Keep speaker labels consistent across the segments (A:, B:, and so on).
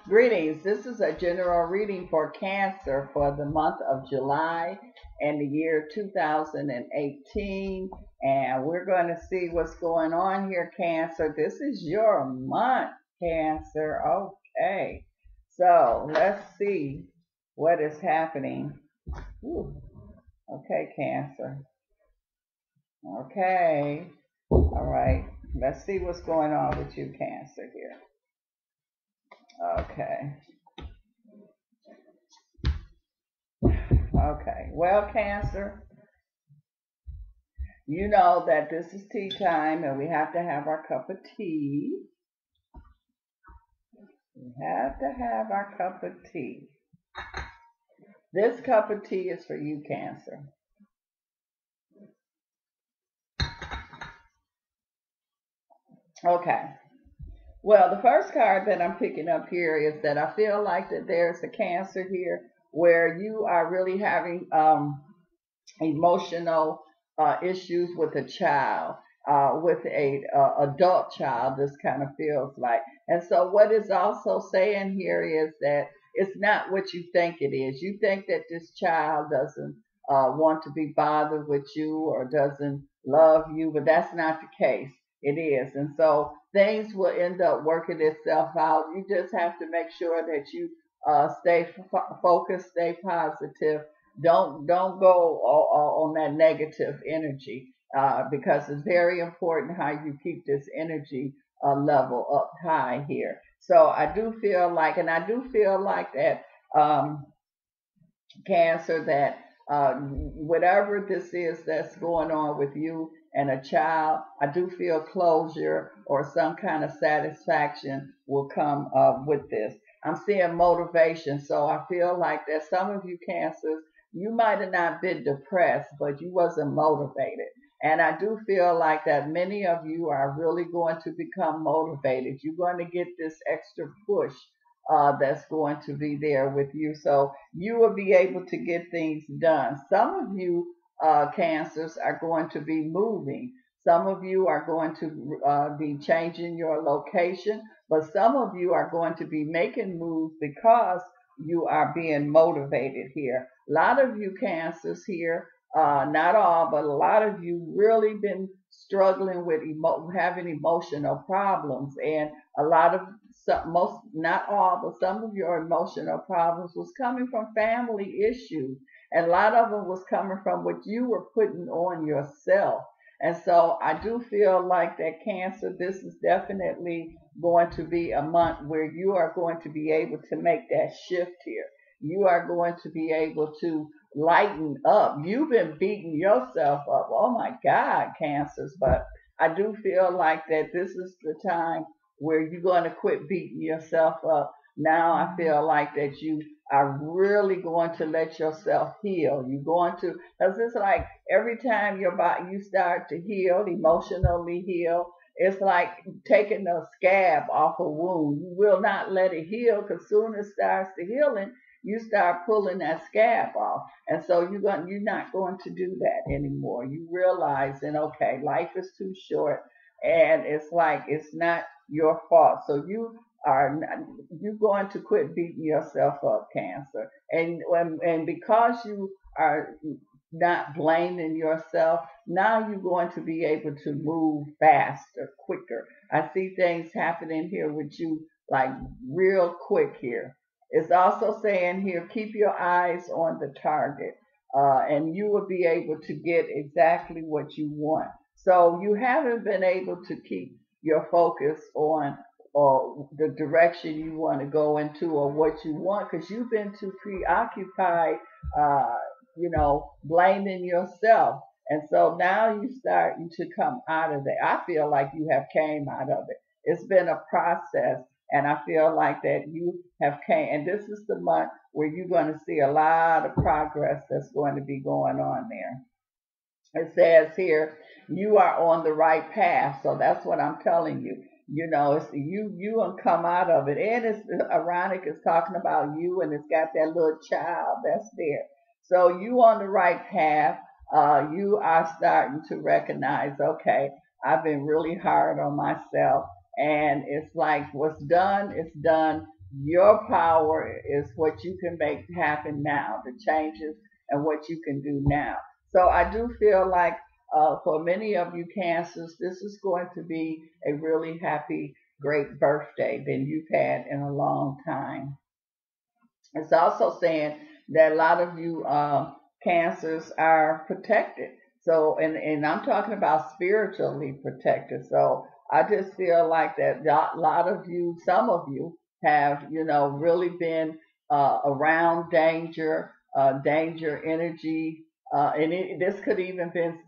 A: Greetings. This is a general reading for Cancer for the month of July and the year 2018. And we're going to see what's going on here, Cancer. This is your month, Cancer. Okay. So let's see what is happening. Ooh. Okay, Cancer. Okay. All right. Let's see what's going on with you, Cancer, here. Okay. Okay. Well, Cancer, you know that this is tea time and we have to have our cup of tea. We have to have our cup of tea. This cup of tea is for you, Cancer. Okay. Well, the first card that I'm picking up here is that I feel like that there's a Cancer here where you are really having emotional issues with a child, with a adult child. This kind of feels like, and so what is also saying here is that it's not what you think it is. You think that this child doesn't want to be bothered with you or doesn't love you, but that's not the case. It is, and so things will end up working itself out. You just have to make sure that you stay focused, stay positive. Don't go on that negative energy because it's very important how you keep this energy level up high here. So I do feel like, and I do feel like that Cancer, that whatever this is that's going on with you and a child, I do feel closure or some kind of satisfaction will come with this. I'm seeing motivation, so I feel like that some of you Cancers, you might have not been depressed, but you wasn't motivated. And I do feel like that many of you are really going to become motivated. You're going to get this extra push that's going to be there with you. So you will be able to get things done. Some of you Cancers are going to be moving. Some of you are going to be changing your location, but some of you are going to be making moves because you are being motivated here. A lot of you Cancers here, not all, but a lot of you really been struggling with having emotional problems, and a lot of most, not all, but some of your emotional problems was coming from family issues, and a lot of them was coming from what you were putting on yourself. And so I do feel like that Cancer, this is definitely going to be a month where you are going to be able to make that shift here. You are going to be able to lighten up. You've been beating yourself up. Oh my God, Cancers. But I do feel like that this is the time where you're going to quit beating yourself up. Now I feel like that you are really going to let yourself heal. You're going to, because it's like every time your body, you start to heal, emotionally heal, it's like taking a scab off a wound. You will not let it heal because soon as it starts to healing, you start pulling that scab off. And so you're not going to do that anymore. You realizing, okay, life is too short, and it's like it's not your fault. So you're going to quit beating yourself up, Cancer. And because you are not blaming yourself, now you're going to be able to move faster, quicker. I see things happening here with you like real quick here. It's also saying here, keep your eyes on the target, and you will be able to get exactly what you want. So you haven't been able to keep your focus on or the direction you want to go into or what you want because you've been too preoccupied, uh, blaming yourself. And so now you starting to come out of it. I feel like you have came out of it. It's been a process, and I feel like that you have came. And this is the month where you're going to see a lot of progress that's going to be going on there. It says here, you are on the right path. So that's what I'm telling you. It's you will come out of it. And it's ironic, it's talking about you and it's got that little child that's there. So you on the right path. You are starting to recognize, okay, I've been really hard on myself. And it's like what's done is done. your power is what you can make happen now, the changes and what you can do now. So I do feel like for many of you Cancers, this is going to be a really happy, great birthday than you've had in a long time. It's also saying that a lot of you Cancers are protected. So, and I'm talking about spiritually protected. So I just feel like that a lot of you, some of you have, really been around danger, danger energy. This could even been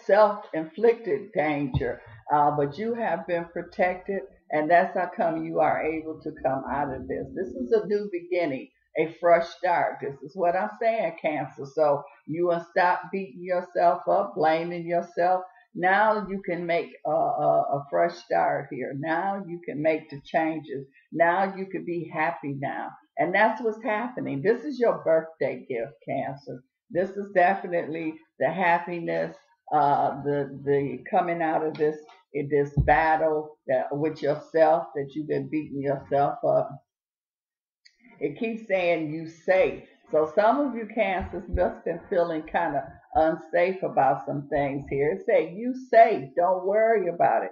A: self-inflicted danger, but you have been protected, and that's how come you are able to come out of this. This is a new beginning, a fresh start. This is what I'm saying, Cancer. So you will stop beating yourself up, blaming yourself. Now you can make a fresh start here. Now you can make the changes. Now you can be happy now. And that's what's happening. This is your birthday gift, Cancer. This is definitely the happiness, the coming out of this battle with yourself that you've been beating yourself up. It keeps saying you safe. So some of you Cancers must have been feeling kind of unsafe about some things here. It says you safe. Don't worry about it.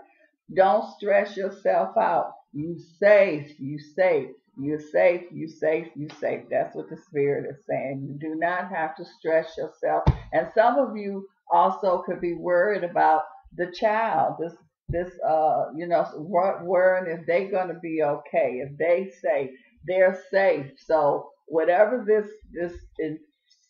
A: Don't stress yourself out. You safe. You safe. You're safe. You safe. You safe. That's what the Spirit is saying. You do not have to stress yourself. And some of you also could be worried about the child. Worrying if they're going to be okay, if they say they're safe. So whatever this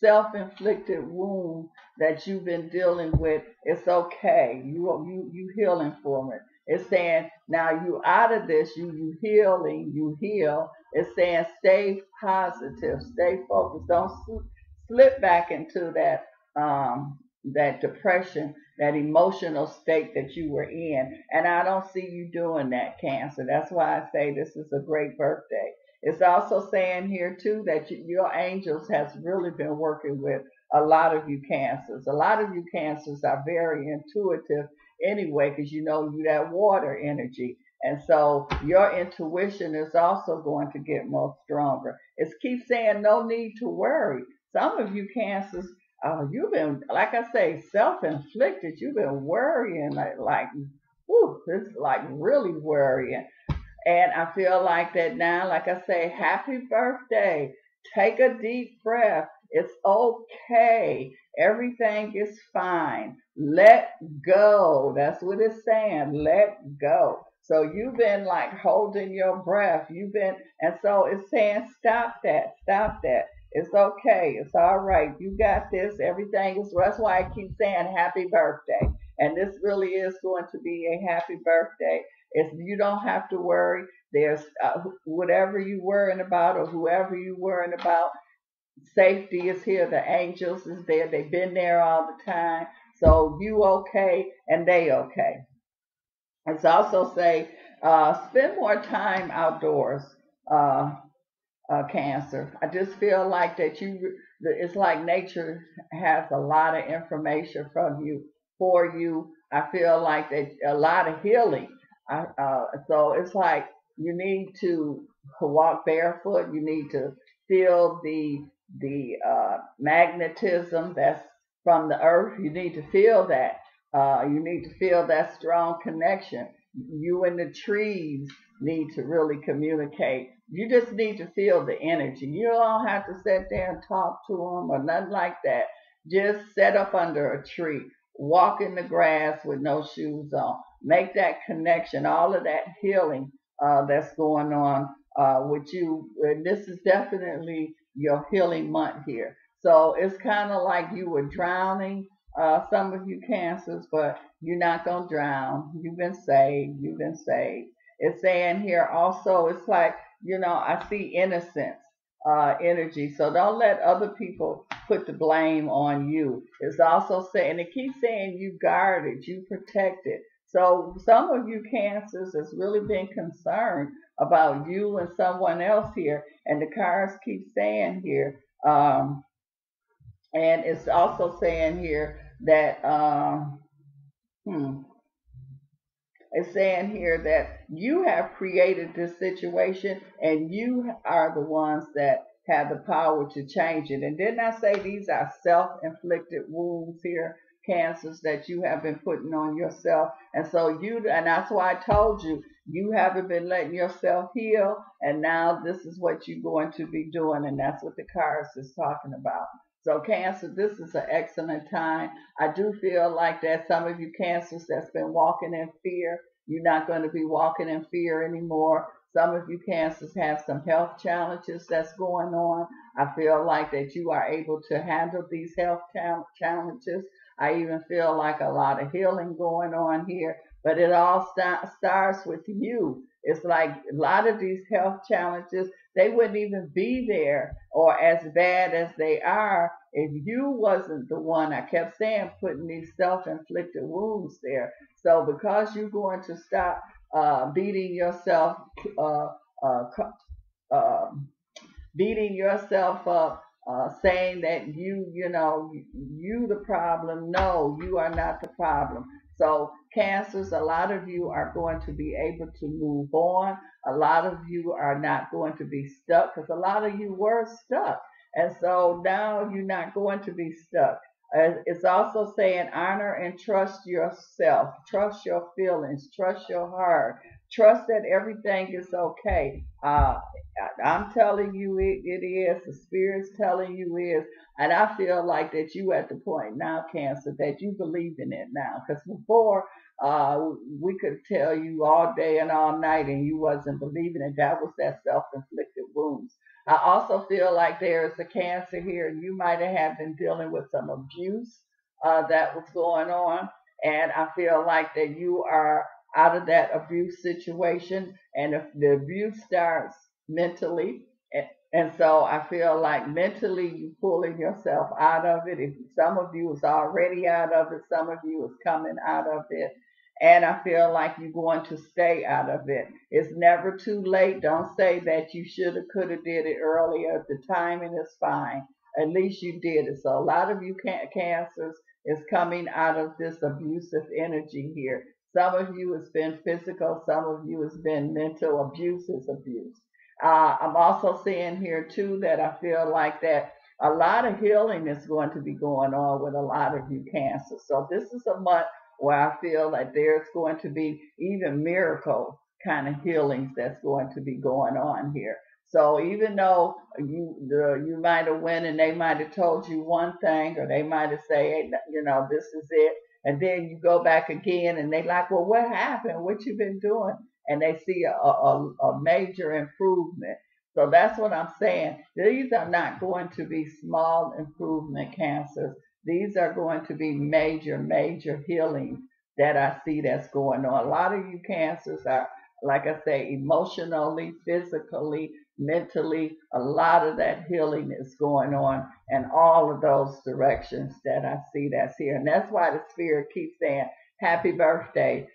A: self-inflicted wound that you've been dealing with, it's okay. You healing from it. It's saying now you out of this, you healing, you heal. It's saying stay positive, stay focused. Don't slip back into that depression, that emotional state that you were in. And I don't see you doing that, Cancer. That's why I say this is a great birthday. It's also saying here too that your angels has really been working with a lot of you Cancers. A lot of you Cancers are very intuitive anyway, because you that water energy. And so your intuition is also going to get more stronger. It keeps saying no need to worry. Some of you Cancers, you've been, like I say, self-inflicted. You've been worrying it's like really worrying. And I feel like that now, like I say, happy birthday. Take a deep breath. It's okay. Everything is fine. Let go. That's what it's saying. Let go. So you've been like holding your breath. And so it's saying, stop that. Stop that. It's okay. It's all right. You got this. Everything is, that's why I keep saying happy birthday. And this really is going to be a happy birthday. You don't have to worry. There's whatever you worrying about or whoever you worrying about, safety is here. The angels is there. They've been there all the time. So you okay and they okay. It's also say spend more time outdoors, Cancer. I just feel like that it's like nature has a lot of information from you for you. I feel like that a lot of healing. So it's like you need to walk barefoot. You need to feel the magnetism that's from the earth. You need to feel that. You need to feel that strong connection. You and the trees need to really communicate. You just need to feel the energy. You don't have to sit there and talk to them or nothing like that. Just sit up under a tree, walk in the grass with no shoes on. Make that connection, all of that healing that's going on with you. And this is definitely your healing month here. So it's kind of like you were drowning, some of you Cancers, but you're not going to drown. You've been saved. You've been saved. It's saying here also, it's like, I see innocence energy. So don't let other people put the blame on you. It's also saying, it keeps saying you guarded, you protected. So some of you Cancers has really been concerned about you and someone else here. And the cards keep saying here, and it's also saying here that It's saying here that you have created this situation and you are the ones that have the power to change it. And didn't I say these are self-inflicted wounds here, cancers that you have been putting on yourself? And so and that's why I told you, you haven't been letting yourself heal, and now this is what you're going to be doing, and that's what the cards is talking about. So Cancer, this is an excellent time. I do feel like that some of you Cancers that's been walking in fear, you're not going to be walking in fear anymore. Some of you Cancers have some health challenges that's going on. I feel like that you are able to handle these health challenges. I even feel like a lot of healing going on here, but it all starts with you. It's like a lot of these health challenges, they wouldn't even be there or as bad as they are if you wasn't the one, I kept saying, putting these self-inflicted wounds there. So because you're going to stop beating yourself uh, uh, uh, beating yourself up, saying that you the problem. No, you are not the problem. So Cancers, a lot of you are going to be able to move on. A lot of you are not going to be stuck because a lot of you were stuck. And so now you're not going to be stuck. It's also saying honor and trust yourself, trust your feelings, trust your heart, trust that everything is okay. I'm telling you it is. The Spirit's telling you is. And I feel like that you at the point now, Cancer, that you believe in it now. Because before, we could tell you all day and all night and you wasn't believing it. That was that self-inflicted wounds. I also feel like there is a Cancer here, and you might have been dealing with some abuse that was going on. And I feel like that you are out of that abuse situation. And if the abuse starts mentally, and so I feel like mentally you pulling yourself out of it. If some of you is already out of it, some of you is coming out of it. And I feel like you're going to stay out of it. It's never too late. Don't say that you should have, could have did it earlier. The timing is fine. At least you did it. So a lot of you Cancers is coming out of this abusive energy here. Some of you has been physical. Some of you has been mental abuse is abuse. I'm also seeing here too that I feel like that a lot of healing is going to be going on with a lot of you Cancer. So this is a month where I feel like there's going to be even miracle kind of healings that's going to be going on here. So even though you might have went and they might have told you one thing, or they might have said, hey, this is it, and then you go back again and they like, well, what happened? What you been doing? And they see a major improvement. So that's what I'm saying. These are not going to be small improvement Cancers. These are going to be major, major healings that I see that's going on. A lot of you Cancers are, like I say, emotionally, physically, mentally, a lot of that healing is going on in all of those directions that I see that's here. And that's why the Spirit keeps saying, happy birthday,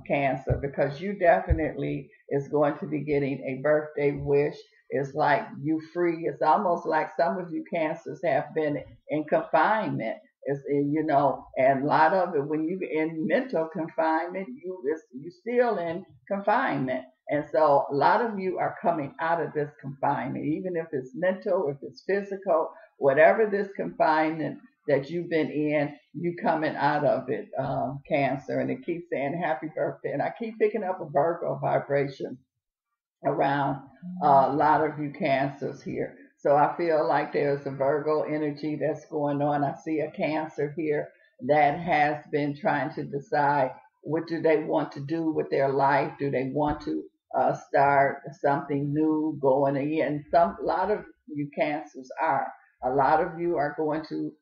A: Cancer, because you definitely is going to be getting a birthday wish. It's like you free. It's almost like some of you Cancers have been in confinement. And a lot of it when you in mental confinement, you still in confinement. And so a lot of you are coming out of this confinement, even if it's mental, if it's physical, whatever this confinement that you've been in, you coming out of it, Cancer. And it keeps saying happy birthday. And I keep picking up a Virgo vibration around a lot of you Cancers here. So I feel like there's a Virgo energy that's going on. I see a Cancer here that has been trying to decide what do they want to do with their life. Do they want to start something new, going in? A lot of you Cancers are. A lot of you are going to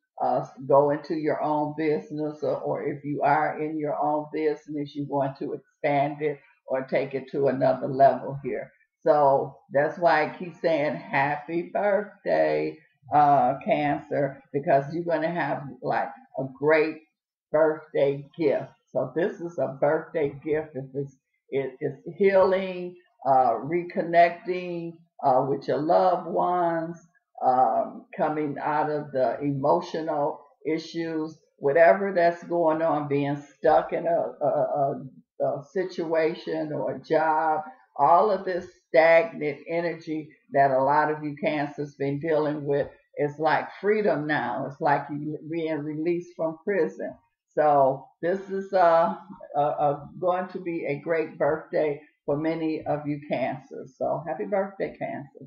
A: go into your own business, or if you are in your own business, you want to expand it or take it to another level here. So that's why I keep saying happy birthday, Cancer, because you're going to have like a great birthday gift. So this is a birthday gift. It's healing, reconnecting with your loved ones, coming out of the emotional issues, whatever that's going on, being stuck in a situation or a job, all of this stagnant energy that a lot of you Cancers been dealing with is like freedom now. It's like you being released from prison. So this is going to be a great birthday for many of you Cancers. So happy birthday, Cancer.